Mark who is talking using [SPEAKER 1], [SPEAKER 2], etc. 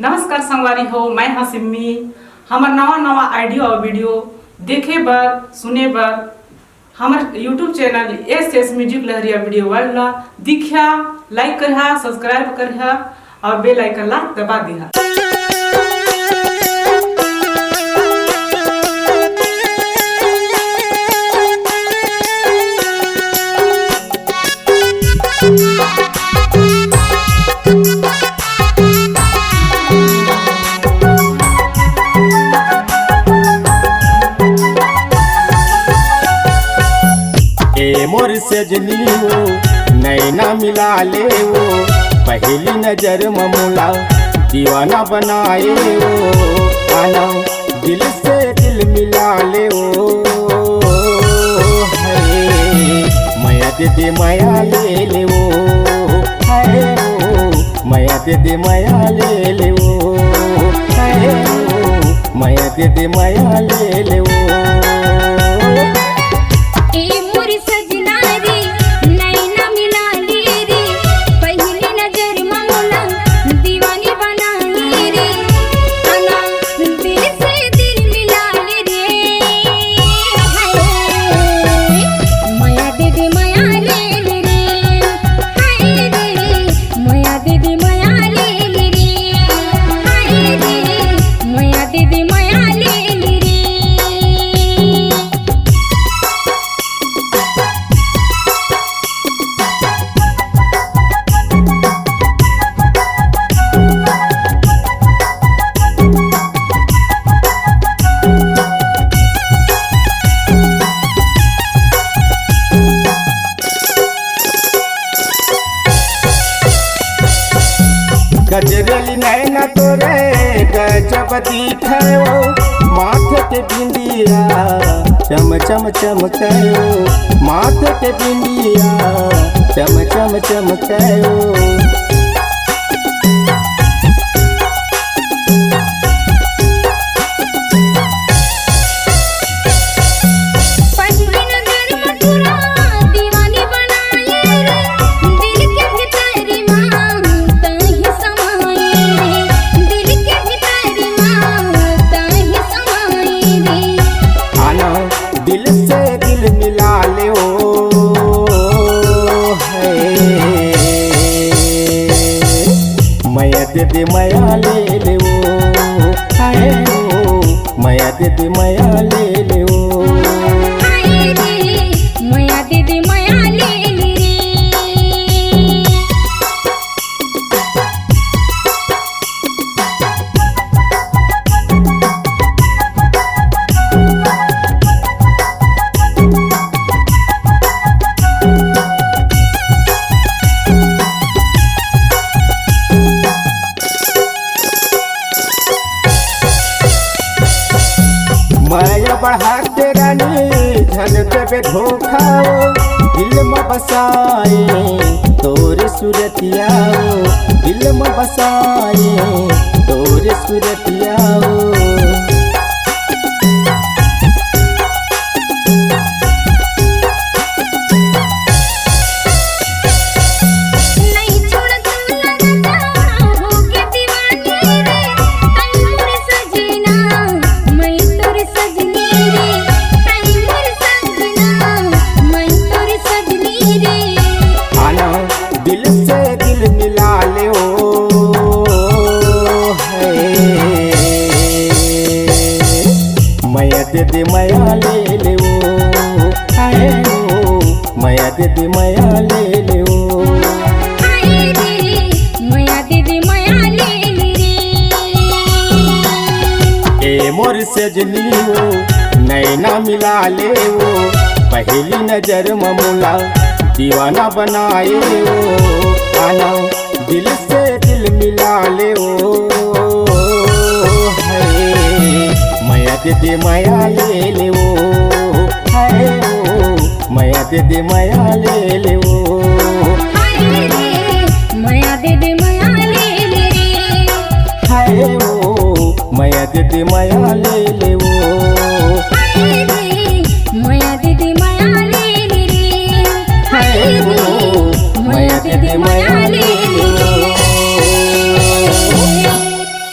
[SPEAKER 1] नमस्कार संगवारी हो, मैं हाँ सिम्मी। हमार नवा आइडियो और वीडियो देखे बर सुने बर हमार यूट्यूब चैनल एस म्यूजिक लहरिया वीडियो वाला दिखा, लाइक करिहा, सब्सक्राइब करिहा और बेल आइकन ला दबा दिहा।
[SPEAKER 2] मोर सजनी हो नैना मिला ले वो, पहली नजर ममुला दीवाना बनाए वो, आना दिल से दिल मिला ले वो, माया दे दे माया ले ले वो, माया दे दे माया ले ले वो, माया दे दे माया ले ले वो। गजरेली नैना तोरे गजब दिखायो, माथे के बिंदिया चम चम चमकायो, माथे के बिंदिया चम चम चमकायो। दिल से दिल मिला ले ओ, माया दे दे माया ले ले ओ, माया दे दे माया ले ले ओ,
[SPEAKER 3] माया दे दे माया ले ले रे।
[SPEAKER 2] माया बढ़ा के रानी धन देवे धोखा, दिल में बसाए तोरे सूरतिया, दिल में बसाए तोरे सूरतिया। दिल से दिल मिला ले ओ, माया दे दे माया ले ले ओ, माया दे दे माया ले ले ओ,
[SPEAKER 3] माया दे दे माया ले ले रे।
[SPEAKER 2] ए मोर सजनी हो नैना मिला ले वो, पहली नजर ममुला दीवाना बनाए वो, आना दिल से दिल मिला ले वो, माया दे दे माया ले ले वो, माया दे दे माया ले ले वो,
[SPEAKER 3] माया दे दे माया ले ले रे।
[SPEAKER 2] माया दे दे माया ले ले वो,
[SPEAKER 3] माया दे दे माया ले ले रे।
[SPEAKER 2] माया दे दे माया